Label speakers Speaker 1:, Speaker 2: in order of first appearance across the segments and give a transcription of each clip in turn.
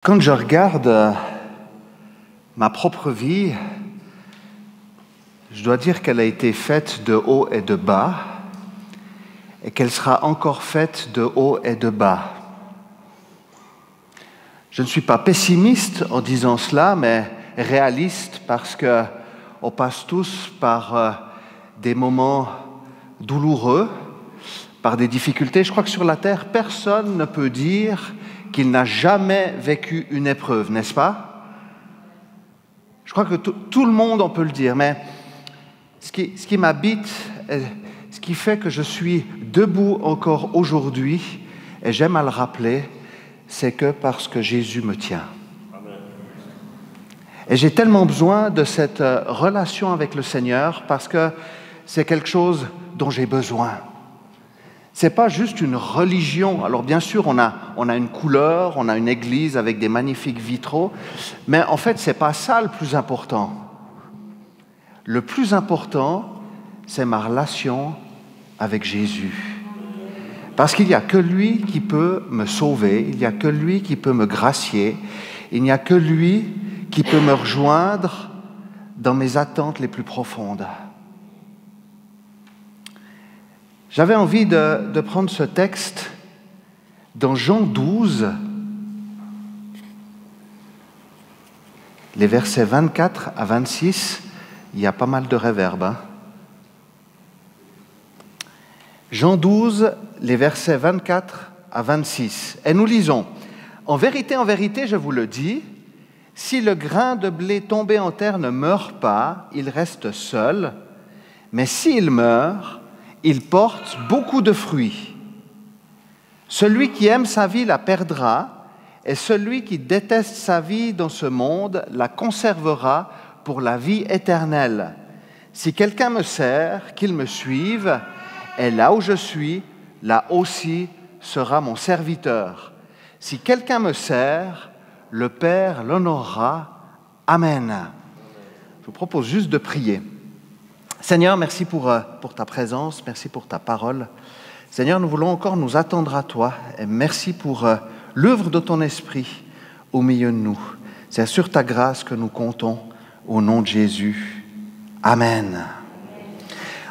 Speaker 1: Quand je regarde ma propre vie, je dois dire qu'elle a été faite de haut et de bas, et qu'elle sera encore faite de haut et de bas. Je ne suis pas pessimiste en disant cela, mais réaliste, parce qu'on passe tous par des moments douloureux, par des difficultés. Je crois que sur la terre, personne ne peut dire qu'il n'a jamais vécu une épreuve, n'est-ce pas? Je crois que tout le monde, on peut le dire, mais ce qui m'habite, ce qui fait que je suis debout encore aujourd'hui, et j'aime à le rappeler, c'est que parce que Jésus me tient. Amen. Et j'ai tellement besoin de cette relation avec le Seigneur, parce que c'est quelque chose dont j'ai besoin. Ce n'est pas juste une religion. Alors bien sûr, on a une couleur, on a une église avec des magnifiques vitraux, mais en fait, ce n'est pas ça le plus important. Le plus important, c'est ma relation avec Jésus. Parce qu'il n'y a que lui qui peut me sauver, il n'y a que lui qui peut me gracier, il n'y a que lui qui peut me rejoindre dans mes attentes les plus profondes. J'avais envie de prendre ce texte dans Jean 12, les versets 24 à 26. Il y a pas mal de réverb. Hein? Jean 12, les versets 24 à 26. Et nous lisons, « En vérité, je vous le dis, si le grain de blé tombé en terre ne meurt pas, il reste seul, mais s'il meurt, il porte beaucoup de fruits. Celui qui aime sa vie la perdra, et celui qui déteste sa vie dans ce monde la conservera pour la vie éternelle. Si quelqu'un me sert, qu'il me suive, et là où je suis, là aussi sera mon serviteur. Si quelqu'un me sert, le Père l'honorera. Amen. » Je vous propose juste de prier. Seigneur, merci pour ta présence, merci pour ta parole. Seigneur, nous voulons encore nous attendre à toi et merci pour l'œuvre de ton esprit au milieu de nous. C'est sur ta grâce que nous comptons au nom de Jésus. Amen.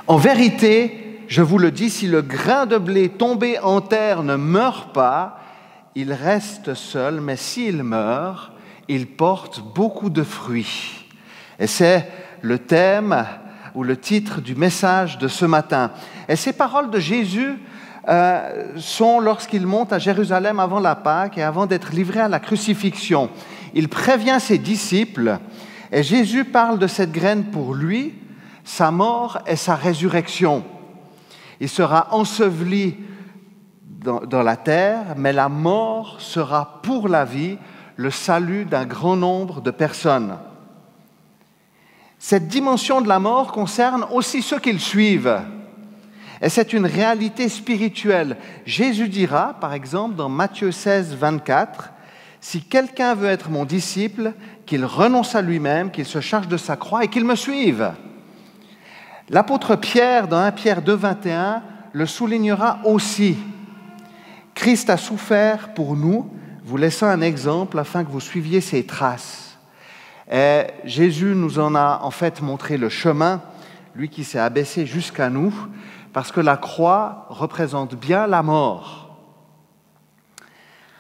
Speaker 1: En vérité, je vous le dis, si le grain de blé tombé en terre ne meurt pas, il reste seul, mais s'il meurt, il porte beaucoup de fruits. Et c'est le thème ou le titre du message de ce matin. Et ces paroles de Jésus sont lorsqu'il monte à Jérusalem avant la Pâque et avant d'être livré à la crucifixion. Il prévient ses disciples et Jésus parle de cette graine pour lui, sa mort et sa résurrection. Il sera enseveli dans la terre, mais la mort sera pour la vie, le salut d'un grand nombre de personnes. Cette dimension de la mort concerne aussi ceux qui le suivent. Et c'est une réalité spirituelle. Jésus dira, par exemple, dans Matthieu 16, 24, « Si quelqu'un veut être mon disciple, qu'il renonce à lui-même, qu'il se charge de sa croix et qu'il me suive. » L'apôtre Pierre, dans 1 Pierre 2, 21, le soulignera aussi. « Christ a souffert pour nous, vous laissant un exemple afin que vous suiviez ses traces. » Et Jésus nous en a en fait montré le chemin, lui qui s'est abaissé jusqu'à nous, parce que la croix représente bien la mort.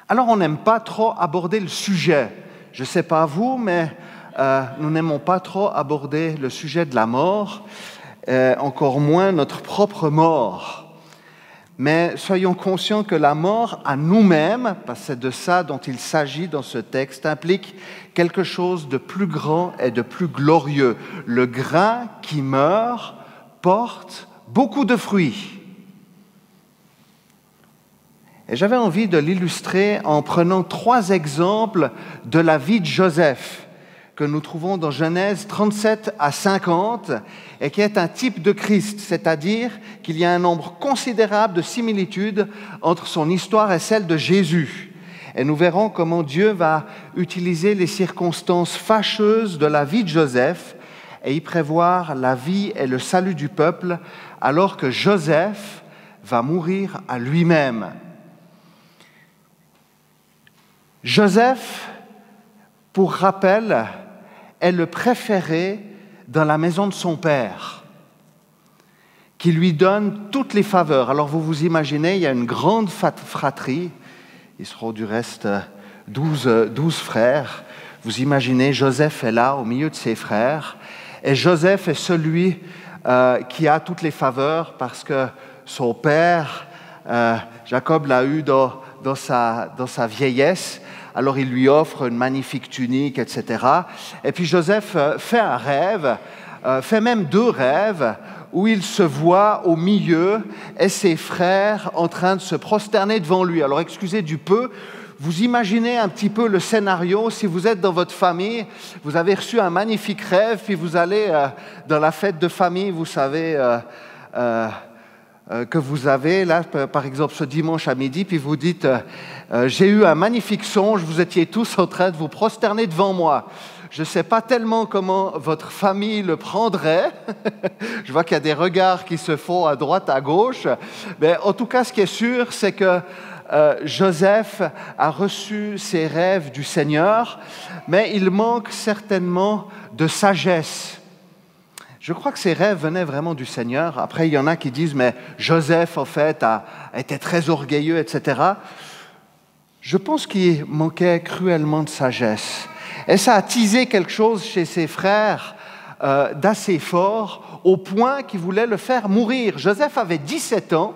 Speaker 1: Alors on n'aime pas trop aborder le sujet. Je ne sais pas vous, mais nous n'aimons pas trop aborder le sujet de la mort, encore moins notre propre mort. Mais soyons conscients que la mort à nous-mêmes, parce que c'est de ça dont il s'agit dans ce texte, implique quelque chose de plus grand et de plus glorieux. Le grain qui meurt porte beaucoup de fruits. Et j'avais envie de l'illustrer en prenant 3 exemples de la vie de Joseph, que nous trouvons dans Genèse 37 à 50, et qui est un type de Christ, c'est-à-dire qu'il y a un nombre considérable de similitudes entre son histoire et celle de Jésus. Et nous verrons comment Dieu va utiliser les circonstances fâcheuses de la vie de Joseph et y prévoir la vie et le salut du peuple, alors que Joseph va mourir à lui-même. Joseph pour rappel, est le préféré dans la maison de son père, qui lui donne toutes les faveurs. Alors vous vous imaginez, il y a une grande fratrie, ils seront du reste 12 frères. Vous imaginez, Joseph est là, au milieu de ses frères, et Joseph est celui qui a toutes les faveurs parce que son père, Jacob l'a eu dans sa vieillesse, alors il lui offre une magnifique tunique, etc. Et puis Joseph fait un rêve, fait même 2 rêves, où il se voit au milieu et ses frères en train de se prosterner devant lui. Alors excusez du peu, vous imaginez un petit peu le scénario, si vous êtes dans votre famille, vous avez reçu un magnifique rêve, puis vous allez dans la fête de famille, vous savez, que vous avez, là, par exemple, ce dimanche à midi, puis vous dites j'ai eu un magnifique songe, vous étiez tous en train de vous prosterner devant moi. Je ne sais pas tellement comment votre famille le prendrait. Je vois qu'il y a des regards qui se font à droite, à gauche. Mais en tout cas, ce qui est sûr, c'est que Joseph a reçu ses rêves du Seigneur, mais il manque certainement de sagesse. Je crois que ces rêves venaient vraiment du Seigneur. Après, il y en a qui disent, mais Joseph, en fait, était très orgueilleux, etc. Je pense qu'il manquait cruellement de sagesse. Et ça a teasé quelque chose chez ses frères d'assez fort, au point qu'ils voulaient le faire mourir. Joseph avait 17 ans,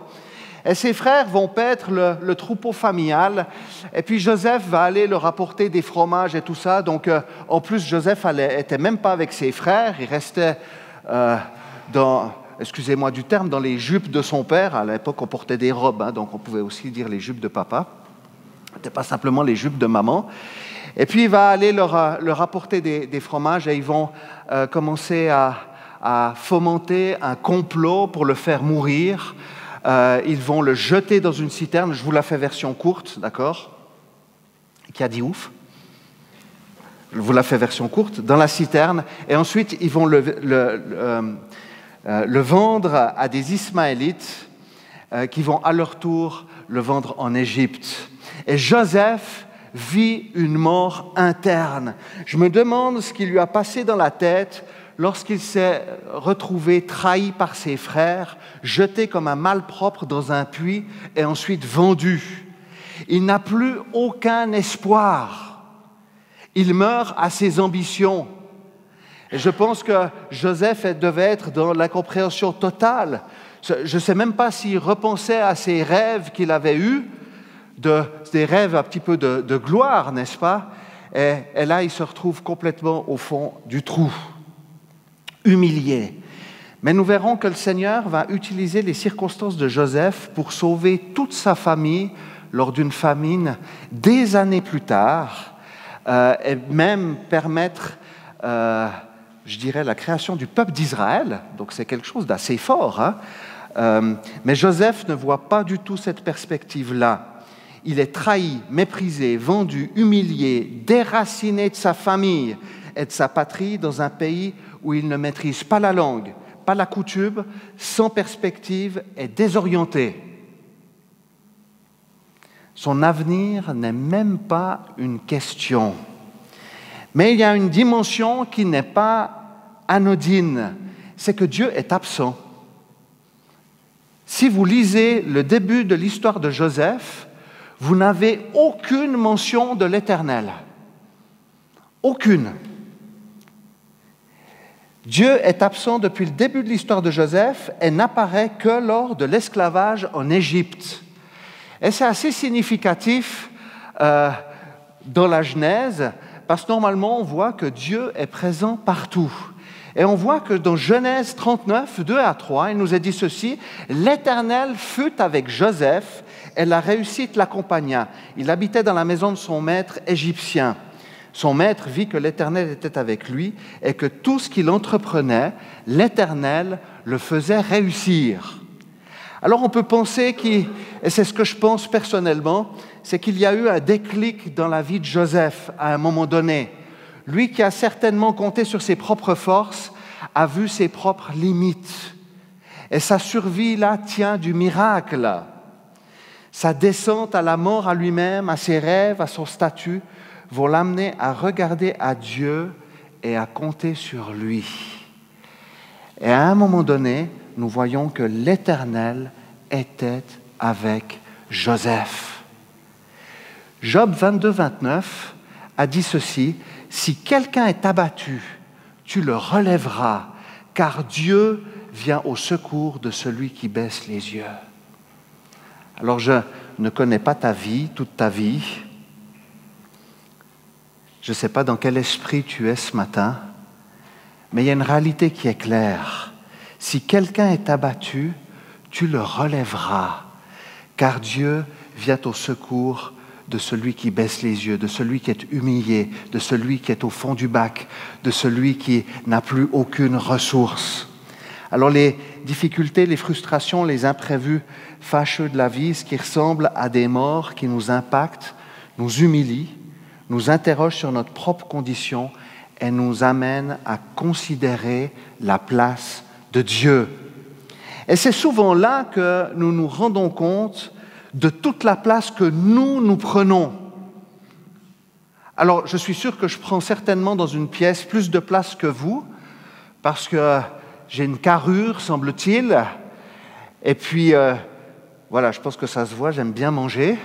Speaker 1: et ses frères vont paître le troupeau familial, et puis Joseph va aller leur apporter des fromages et tout ça. Donc, en plus, Joseph n'était même pas avec ses frères, il restait excusez-moi du terme, dans les jupes de son père. À l'époque, on portait des robes, donc on pouvait aussi dire les jupes de papa. Ce n'était pas simplement les jupes de maman. Et puis, il va aller leur apporter des fromages et ils vont commencer à fomenter un complot pour le faire mourir. Ils vont le jeter dans une citerne. Je vous la fais version courte, d'accord? Qui a dit ouf? Je vous la fais version courte, dans la citerne. Et ensuite, ils vont le vendre à des Ismaélites qui vont à leur tour le vendre en Égypte. Et Joseph vit une mort interne. Je me demande ce qui lui a passé dans la tête lorsqu'il s'est retrouvé trahi par ses frères, jeté comme un malpropre dans un puits et ensuite vendu. Il n'a plus aucun espoir. Il meurt à ses ambitions. Et je pense que Joseph devait être dans l'incompréhension totale. Je ne sais même pas s'il repensait à ses rêves qu'il avait eus, des rêves un petit peu de gloire, n'est-ce pas? Et là, il se retrouve complètement au fond du trou, humilié. Mais nous verrons que le Seigneur va utiliser les circonstances de Joseph pour sauver toute sa famille lors d'une famine des années plus tard, et même permettre, je dirais, la création du peuple d'Israël. Donc c'est quelque chose d'assez fort, hein? Mais Joseph ne voit pas du tout cette perspective-là. Il est trahi, méprisé, vendu, humilié, déraciné de sa famille et de sa patrie dans un pays où il ne maîtrise pas la langue, pas la coutume, sans perspective et désorienté. Son avenir n'est même pas une question. Mais il y a une dimension qui n'est pas anodine, c'est que Dieu est absent. Si vous lisez le début de l'histoire de Joseph, vous n'avez aucune mention de l'Éternel. Aucune. Dieu est absent depuis le début de l'histoire de Joseph et n'apparaît que lors de l'esclavage en Égypte. Et c'est assez significatif dans la Genèse, parce que normalement on voit que Dieu est présent partout. Et on voit que dans Genèse 39, 2 à 3, il nous est dit ceci: « L'Éternel fut avec Joseph et la réussite l'accompagna. Il habitait dans la maison de son maître égyptien. Son maître vit que l'Éternel était avec lui et que tout ce qu'il entreprenait, l'Éternel le faisait réussir. » Alors on peut penser, et c'est ce que je pense personnellement, c'est qu'il y a eu un déclic dans la vie de Joseph à un moment donné. Lui qui a certainement compté sur ses propres forces, a vu ses propres limites. Et sa survie là tient du miracle. Sa descente à la mort à lui-même, à ses rêves, à son statut, vont l'amener à regarder à Dieu et à compter sur lui. Et à un moment donné, nous voyons que l'Éternel était avec Joseph. Job 22, 29 a dit ceci, « Si quelqu'un est abattu, tu le relèveras, car Dieu vient au secours de celui qui baisse les yeux. » Alors je ne connais pas ta vie, toute ta vie. Je ne sais pas dans quel esprit tu es ce matin, mais il y a une réalité qui est claire. Si quelqu'un est abattu, tu le relèveras, car Dieu vient au secours de celui qui baisse les yeux, de celui qui est humilié, de celui qui est au fond du bac, de celui qui n'a plus aucune ressource. Alors les difficultés, les frustrations, les imprévus fâcheux de la vie, ce qui ressemble à des morts qui nous impactent, nous humilient, nous interrogent sur notre propre condition et nous amènent à considérer la place de Dieu. Et c'est souvent là que nous nous rendons compte de toute la place que nous prenons. Alors, je suis sûr que je prends certainement dans une pièce plus de place que vous, parce que j'ai une carrure, semble-t-il, et puis, voilà, je pense que ça se voit, j'aime bien manger.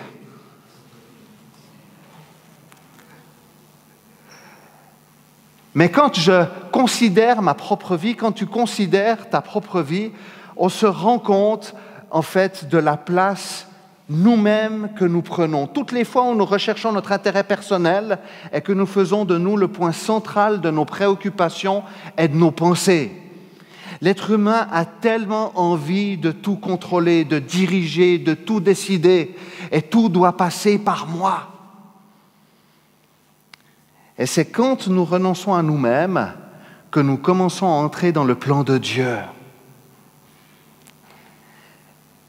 Speaker 1: Mais quand je considère ma propre vie, quand tu considères ta propre vie, on se rend compte, en fait, de la place nous-mêmes que nous prenons. Toutes les fois où nous recherchons notre intérêt personnel et que nous faisons de nous le point central de nos préoccupations et de nos pensées. L'être humain a tellement envie de tout contrôler, de diriger, de tout décider, et tout doit passer par moi. Et c'est quand nous renonçons à nous-mêmes que nous commençons à entrer dans le plan de Dieu.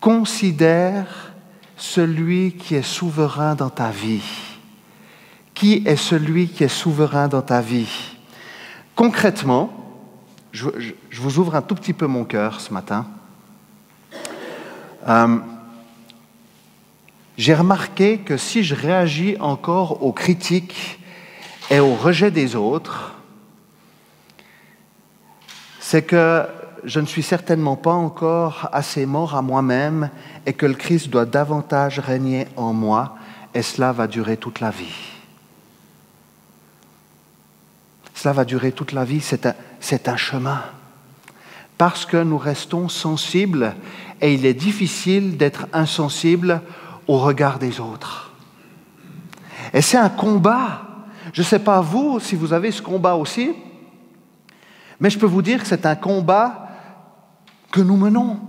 Speaker 1: Considère celui qui est souverain dans ta vie. Qui est celui qui est souverain dans ta vie? Concrètement, je vous ouvre un tout petit peu mon cœur ce matin. J'ai remarqué que si je réagis encore aux critiques et au rejet des autres, c'est que je ne suis certainement pas encore assez mort à moi-même et que le Christ doit davantage régner en moi, et cela va durer toute la vie. Cela va durer toute la vie, c'est un chemin. Parce que nous restons sensibles, et il est difficile d'être insensible au regard des autres. Et c'est un combat. Je ne sais pas vous, si vous avez ce combat aussi, mais je peux vous dire que c'est un combat que nous menons.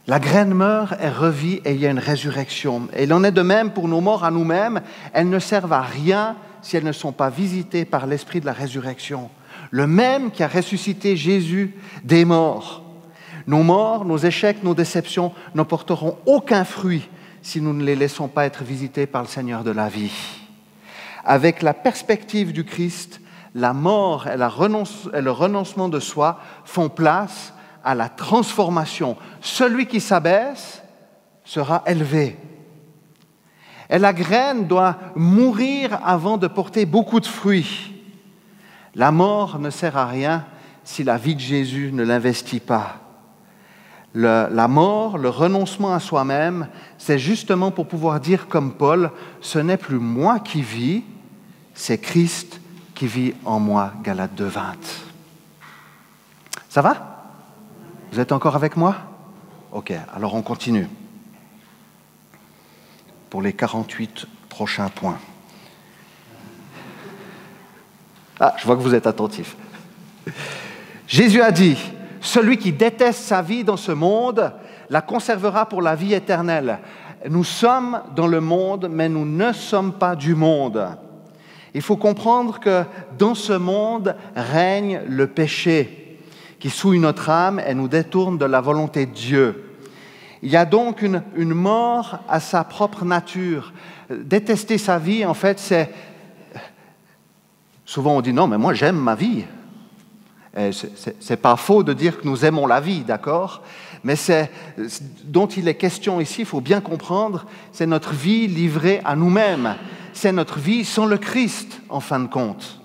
Speaker 1: La graine meurt et revit et il y a une résurrection. Et il en est de même pour nos morts à nous-mêmes. Elles ne servent à rien si elles ne sont pas visitées par l'esprit de la résurrection. Le même qui a ressuscité Jésus des morts. Nos morts, nos échecs, nos déceptions ne porteront aucun fruit si nous ne les laissons pas être visités par le Seigneur de la vie. Avec la perspective du Christ, la mort et le renoncement de soi font place à la transformation. Celui qui s'abaisse sera élevé. Et la graine doit mourir avant de porter beaucoup de fruits. La mort ne sert à rien si la vie de Jésus ne l'investit pas. La mort, le renoncement à soi-même, c'est justement pour pouvoir dire comme Paul, ce n'est plus moi qui vis, c'est Christ qui vit en moi, Galates 2, 20. Ça va? Vous êtes encore avec moi? Ok, alors on continue. Pour les 48 prochains points. Ah, je vois que vous êtes attentifs. Jésus a dit, « Celui qui déteste sa vie dans ce monde la conservera pour la vie éternelle. Nous sommes dans le monde, mais nous ne sommes pas du monde. » Il faut comprendre que dans ce monde règne le péché qui souille notre âme et nous détourne de la volonté de Dieu. Il y a donc une mort à sa propre nature. Détester sa vie, en fait, c'est... Souvent on dit « Non, mais moi j'aime ma vie. » C'est pas faux de dire que nous aimons la vie, d'accord? Mais dont il est question ici, il faut bien comprendre, c'est notre vie livrée à nous-mêmes. C'est notre vie sans le Christ, en fin de compte.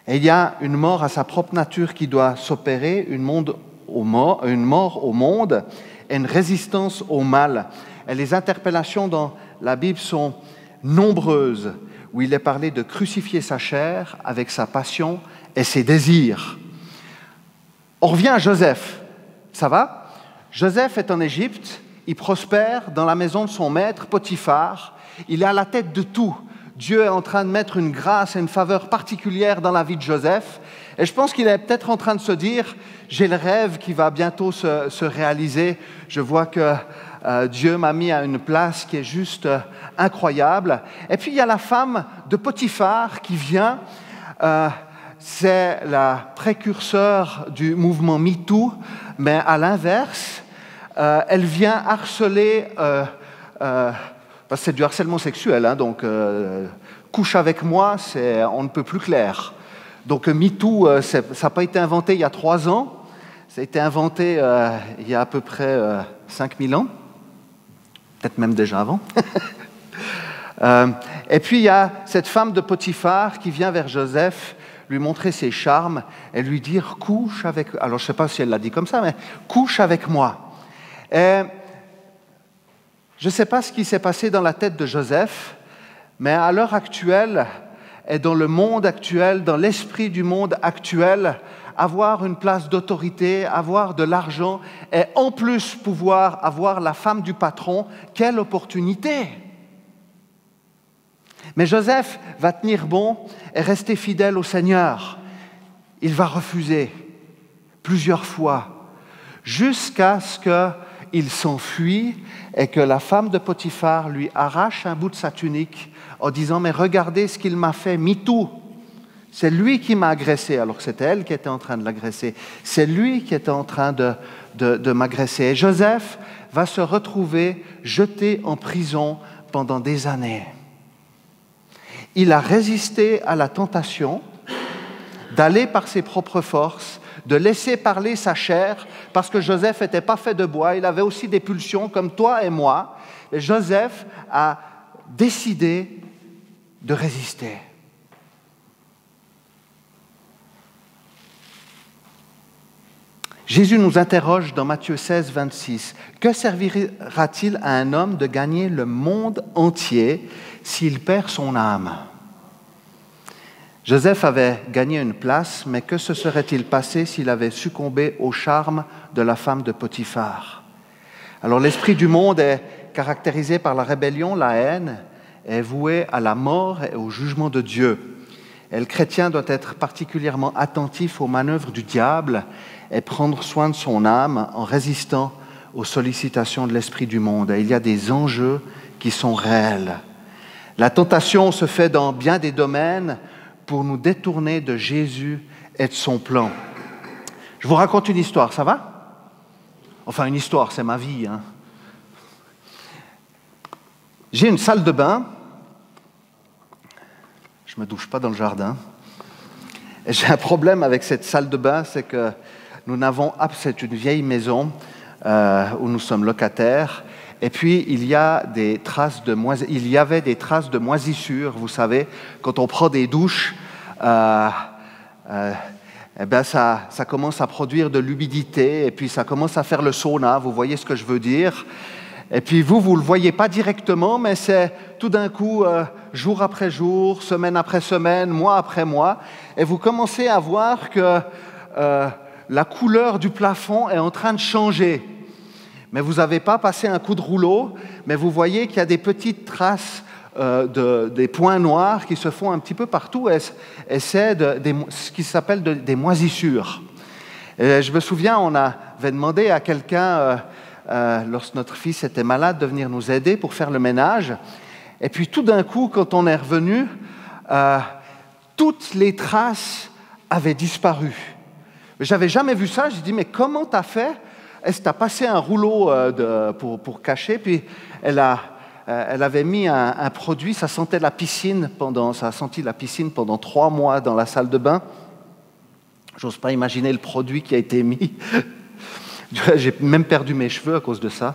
Speaker 1: Et il y a une mort à sa propre nature qui doit s'opérer, une mort au monde et une résistance au mal. Et les interpellations dans la Bible sont nombreuses, où il est parlé de crucifier sa chair avec sa passion et ses désirs. On revient à Joseph, ça va? Joseph est en Égypte, il prospère dans la maison de son maître, Potiphar, il est à la tête de tout. Dieu est en train de mettre une grâce et une faveur particulière dans la vie de Joseph. Et je pense qu'il est peut-être en train de se dire, j'ai le rêve qui va bientôt se réaliser. Je vois que Dieu m'a mis à une place qui est juste incroyable. Et puis il y a la femme de Potiphar qui vient. C'est la précurseur du mouvement MeToo, mais à l'inverse, elle vient harceler... parce que c'est du harcèlement sexuel, hein, donc couche avec moi, on ne peut plus clair. Donc MeToo, ça n'a pas été inventé il y a 3 ans, ça a été inventé il y a à peu près 5000 ans, peut-être même déjà avant. Et puis il y a cette femme de Potiphar qui vient vers Joseph, lui montrer ses charmes et lui dire « couche avec... » Alors je ne sais pas si elle l'a dit comme ça, mais « couche avec moi ». Et je ne sais pas ce qui s'est passé dans la tête de Joseph, mais à l'heure actuelle, et dans le monde actuel, dans l'esprit du monde actuel, avoir une place d'autorité, avoir de l'argent, et en plus pouvoir avoir la femme du patron, quelle opportunité! Mais Joseph va tenir bon et rester fidèle au Seigneur. Il va refuser plusieurs fois, jusqu'à ce qu'il s'enfuit et que la femme de Potiphar lui arrache un bout de sa tunique en disant « Mais regardez ce qu'il m'a fait, MeToo !» C'est lui qui m'a agressé, alors que c'était elle qui était en train de l'agresser. C'est lui qui était en train de m'agresser. Et Joseph va se retrouver jeté en prison pendant des années. Il a résisté à la tentation d'aller par ses propres forces, de laisser parler sa chair, parce que Joseph n'était pas fait de bois, il avait aussi des pulsions comme toi et moi. Et Joseph a décidé de résister. Jésus nous interroge dans Matthieu 16, 26. « Que servira-t-il à un homme de gagner le monde entier s'il perd son âme ?» Joseph avait gagné une place, mais que se serait-il passé s'il avait succombé au charme de la femme de Potiphar? Alors l'esprit du monde est caractérisé par la rébellion, la haine, est voué à la mort et au jugement de Dieu. Et le chrétien doit être particulièrement attentif aux manœuvres du diable et prendre soin de son âme en résistant aux sollicitations de l'esprit du monde. Et il y a des enjeux qui sont réels. La tentation se fait dans bien des domaines pour nous détourner de Jésus et de son plan. Je vous raconte une histoire, ça va? Enfin, une histoire, c'est ma vie, hein. J'ai une salle de bain. Je ne me douche pas dans le jardin. Et j'ai un problème avec cette salle de bain, c'est que c'est une vieille maison où nous sommes locataires. Et puis, il y avait des traces de moisissure, vous savez, quand on prend des douches, ça commence à produire de l'humidité, et puis ça commence à faire le sauna, vous voyez ce que je veux dire. Et puis vous ne le voyez pas directement, mais c'est tout d'un coup, jour après jour, semaine après semaine, mois après mois, et vous commencez à voir que la couleur du plafond est en train de changer. Mais vous n'avez pas passé un coup de rouleau, mais vous voyez qu'il y a des petites traces, des points noirs qui se font un petit peu partout, et c'est ce qui s'appelle des moisissures. Et je me souviens, on avait demandé à quelqu'un, lorsque notre fils était malade, de venir nous aider pour faire le ménage. Et puis tout d'un coup, quand on est revenu, toutes les traces avaient disparu. Je n'avais jamais vu ça, j'ai dit, mais comment tu as fait? Est-ce que tu as passé un rouleau pour cacher? Puis elle avait mis un produit, ça a senti la piscine pendant 3 mois dans la salle de bain. J'ose pas imaginer le produit qui a été mis. J'ai même perdu mes cheveux à cause de ça.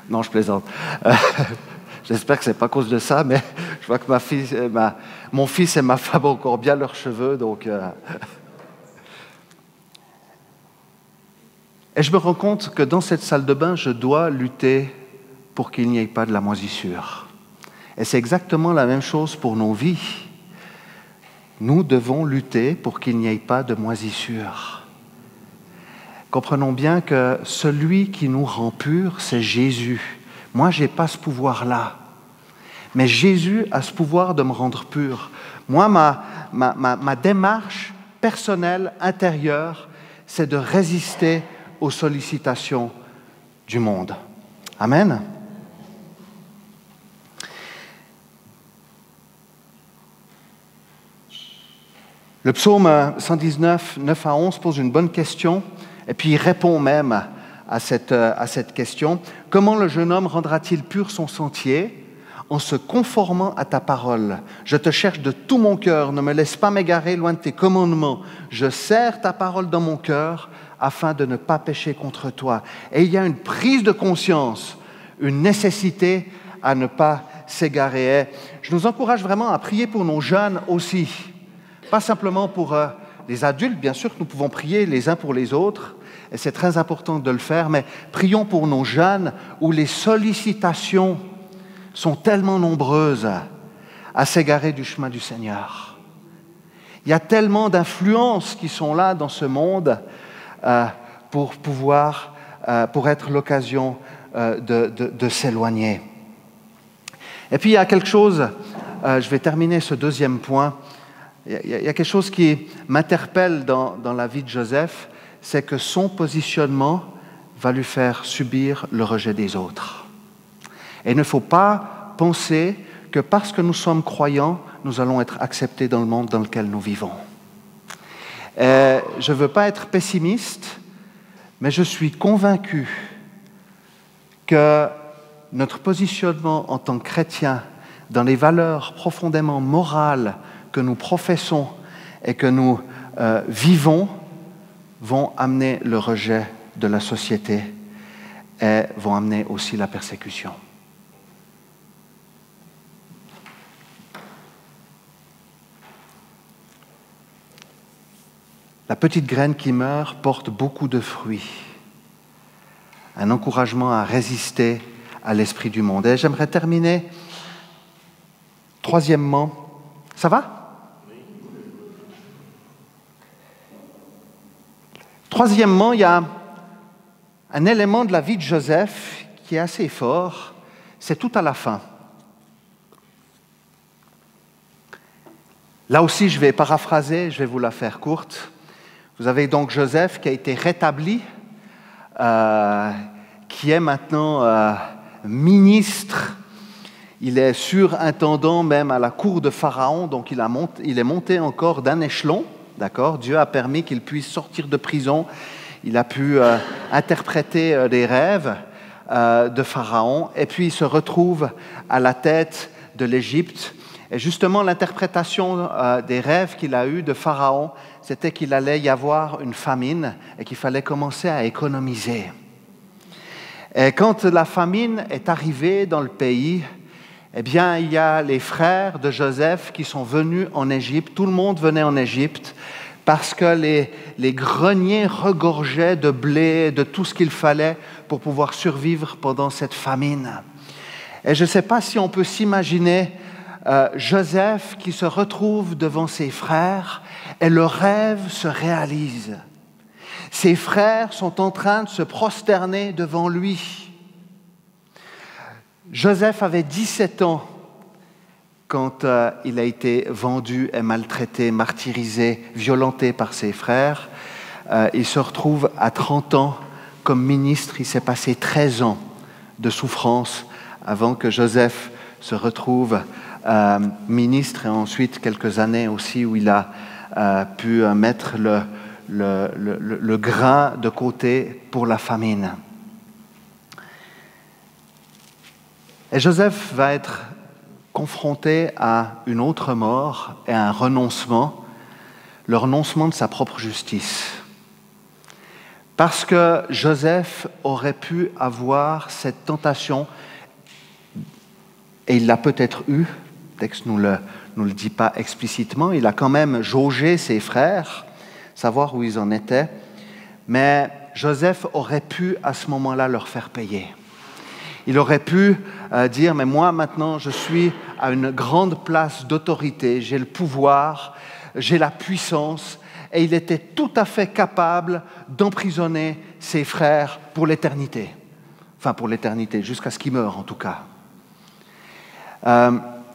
Speaker 1: Non, je plaisante. J'espère que ce n'est pas à cause de ça, mais je vois que mon fils et ma femme ont encore bien leurs cheveux. Donc, Et je me rends compte que dans cette salle de bain, je dois lutter pour qu'il n'y ait pas de la moisissure. Et c'est exactement la même chose pour nos vies. Nous devons lutter pour qu'il n'y ait pas de moisissure. Comprenons bien que celui qui nous rend purs, c'est Jésus. Moi, je n'ai pas ce pouvoir-là. Mais Jésus a ce pouvoir de me rendre pur. Moi, ma démarche personnelle, intérieure, c'est de résister aux sollicitations du monde. Amen. Le psaume 119, 9 à 11 pose une bonne question, et puis il répond même à cette question. Comment le jeune homme rendra-t-il pur son sentier? En se conformant à ta parole. Je te cherche de tout mon cœur, ne me laisse pas m'égarer loin de tes commandements. Je serre ta parole dans mon cœur afin de ne pas pécher contre toi. Et il y a une prise de conscience, une nécessité à ne pas s'égarer. Et je nous encourage vraiment à prier pour nos jeunes aussi. Pas simplement pour les adultes, bien sûr que nous pouvons prier les uns pour les autres, et c'est très important de le faire, mais prions pour nos jeunes où les sollicitations sont tellement nombreuses à s'égarer du chemin du Seigneur. Il y a tellement d'influences qui sont là dans ce monde pour être l'occasion de s'éloigner. Et puis il y a quelque chose, je vais terminer ce deuxième point, il y a quelque chose qui m'interpelle dans la vie de Joseph, c'est que son positionnement va lui faire subir le rejet des autres. Et il ne faut pas penser que parce que nous sommes croyants, nous allons être acceptés dans le monde dans lequel nous vivons. Je ne veux pas être pessimiste, mais je suis convaincu que notre positionnement en tant que chrétien dans les valeurs profondément morales que nous professons et que nous vivons vont amener le rejet de la société et vont amener aussi la persécution. La petite graine qui meurt porte beaucoup de fruits. Un encouragement à résister à l'esprit du monde. Et j'aimerais terminer, troisièmement, ça va ? Troisièmement, il y a un élément de la vie de Joseph qui est assez fort, c'est tout à la fin. Là aussi, je vais paraphraser, je vais vous la faire courte. Vous avez donc Joseph qui a été rétabli, qui est maintenant ministre. Il est surintendant même à la cour de Pharaon, donc il est monté encore d'un échelon. D'accord ? Dieu a permis qu'il puisse sortir de prison. Il a pu interpréter des rêves de Pharaon. Et puis il se retrouve à la tête de l'Égypte. Et justement, l'interprétation des rêves qu'il a eus de Pharaon, c'était qu'il allait y avoir une famine et qu'il fallait commencer à économiser. Et quand la famine est arrivée dans le pays, eh bien, il y a les frères de Joseph qui sont venus en Égypte. Tout le monde venait en Égypte parce que les greniers regorgeaient de blé, de tout ce qu'il fallait pour pouvoir survivre pendant cette famine. Et je ne sais pas si on peut s'imaginer Joseph qui se retrouve devant ses frères et le rêve se réalise. Ses frères sont en train de se prosterner devant lui. Joseph avait 17 ans quand il a été vendu et maltraité, martyrisé, violenté par ses frères. Il se retrouve à 30 ans comme ministre. Il s'est passé 13 ans de souffrance avant que Joseph se retrouve ministre et ensuite quelques années aussi où il a pu mettre le grain de côté pour la famine. Et Joseph va être confronté à une autre mort et à un renoncement, le renoncement de sa propre justice. Parce que Joseph aurait pu avoir cette tentation, et il l'a peut-être eu, le texte ne nous le dit pas explicitement, il a quand même jaugé ses frères, savoir où ils en étaient, mais Joseph aurait pu à ce moment-là leur faire payer. Il aurait pu dire, mais moi maintenant je suis à une grande place d'autorité, j'ai le pouvoir, j'ai la puissance, et il était tout à fait capable d'emprisonner ses frères pour l'éternité. Enfin pour l'éternité, jusqu'à ce qu'ils meurent en tout cas.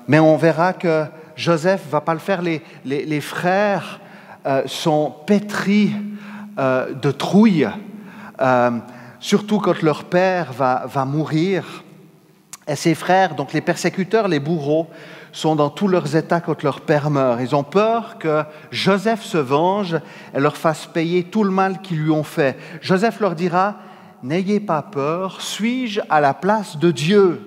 Speaker 1: Mais on verra que Joseph ne va pas le faire. Les frères sont pétris de trouille, surtout quand leur père va mourir. Et ses frères, donc les persécuteurs, les bourreaux, sont dans tous leurs états quand leur père meurt. Ils ont peur que Joseph se venge et leur fasse payer tout le mal qu'ils lui ont fait. Joseph leur dira, « N'ayez pas peur, suis-je à la place de Dieu ?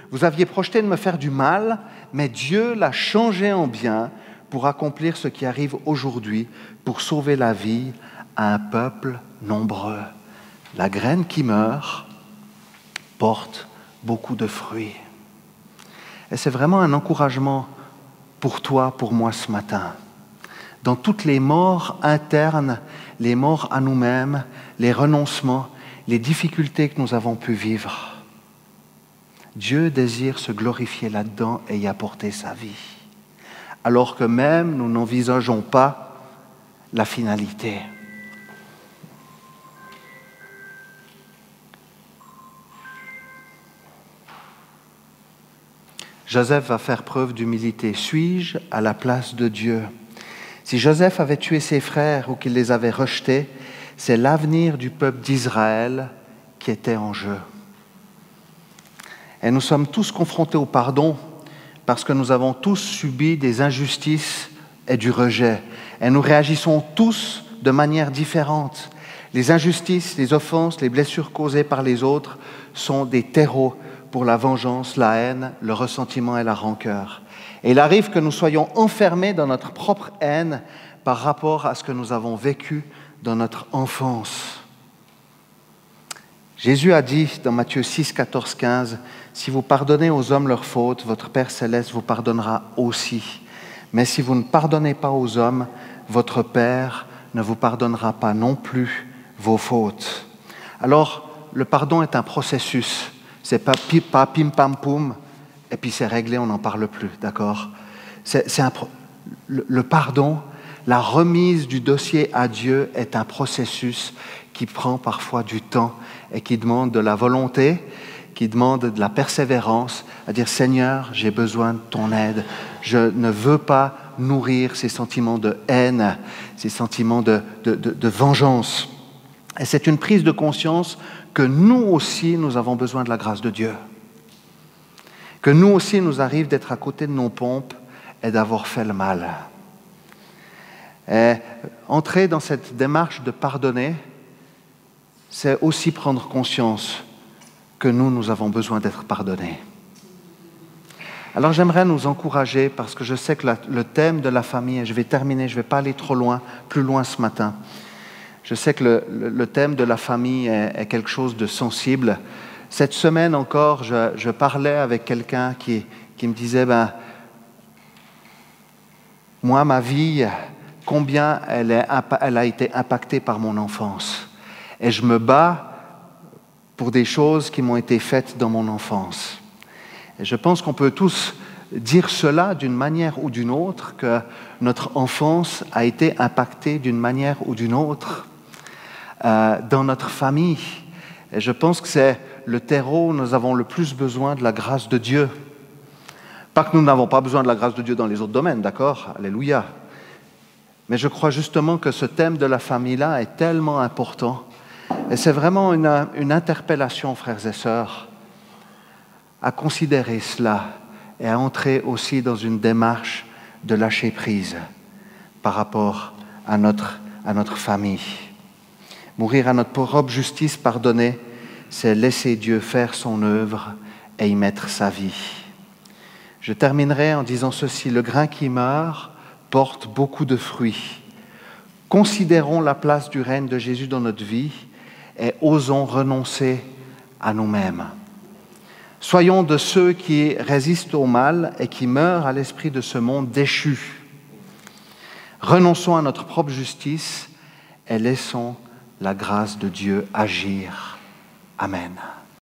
Speaker 1: Vous aviez projeté de me faire du mal, mais Dieu l'a changé en bien pour accomplir ce qui arrive aujourd'hui, pour sauver la vie à un peuple nombreux. La graine qui meurt porte beaucoup de fruits. » Et c'est vraiment un encouragement pour toi, pour moi ce matin. Dans toutes les morts internes, les morts à nous-mêmes, les renoncements, les difficultés que nous avons pu vivre, Dieu désire se glorifier là-dedans et y apporter sa vie. Alors que même nous n'envisageons pas la finalité. Joseph va faire preuve d'humilité. Suis-je à la place de Dieu ? Si Joseph avait tué ses frères ou qu'il les avait rejetés, c'est l'avenir du peuple d'Israël qui était en jeu. Et nous sommes tous confrontés au pardon parce que nous avons tous subi des injustices et du rejet. Et nous réagissons tous de manière différente. Les injustices, les offenses, les blessures causées par les autres sont des terreaux pour la vengeance, la haine, le ressentiment et la rancœur. Et il arrive que nous soyons enfermés dans notre propre haine par rapport à ce que nous avons vécu dans notre enfance. Jésus a dit dans Matthieu 6, 14, 15, « Si vous pardonnez aux hommes leurs fautes, votre Père céleste vous pardonnera aussi. Mais si vous ne pardonnez pas aux hommes, votre Père ne vous pardonnera pas non plus vos fautes. » Alors, le pardon est un processus. C'est pas pim pam poum et puis c'est réglé, on n'en parle plus, d'accord ? Le pardon, la remise du dossier à Dieu est un processus qui prend parfois du temps et qui demande de la volonté, qui demande de la persévérance, à dire « Seigneur, j'ai besoin de ton aide. Je ne veux pas nourrir ces sentiments de haine, ces sentiments de vengeance. » Et c'est une prise de conscience que nous aussi, nous avons besoin de la grâce de Dieu. Que nous aussi, nous arrive d'être à côté de nos pompes et d'avoir fait le mal. Et entrer dans cette démarche de pardonner, c'est aussi prendre conscience que nous avons besoin d'être pardonnés. Alors j'aimerais nous encourager, parce que je sais que le thème de la famille, et je vais terminer, je ne vais pas aller trop loin, plus loin ce matin. Je sais que le thème de la famille est quelque chose de sensible. Cette semaine encore, je parlais avec quelqu'un qui me disait, moi, ma vie, combien elle a été impactée par mon enfance. Et je me bats pour des choses qui m'ont été faites dans mon enfance. Et je pense qu'on peut tous dire cela d'une manière ou d'une autre, que notre enfance a été impactée d'une manière ou d'une autre dans notre famille. Et je pense que c'est le terreau où nous avons le plus besoin de la grâce de Dieu. Pas que nous n'avons pas besoin de la grâce de Dieu dans les autres domaines, d'accord ? Alléluia. Mais je crois justement que ce thème de la famille-là est tellement important. Et c'est vraiment une interpellation, frères et sœurs, à considérer cela et à entrer aussi dans une démarche de lâcher prise par rapport à notre famille. Mourir à notre propre justice, pardonner, c'est laisser Dieu faire son œuvre et y mettre sa vie. Je terminerai en disant ceci, le grain qui meurt porte beaucoup de fruits. Considérons la place du règne de Jésus dans notre vie et osons renoncer à nous-mêmes. Soyons de ceux qui résistent au mal et qui meurent à l'esprit de ce monde déchu. Renonçons à notre propre justice et laissons la grâce de Dieu agir. Amen.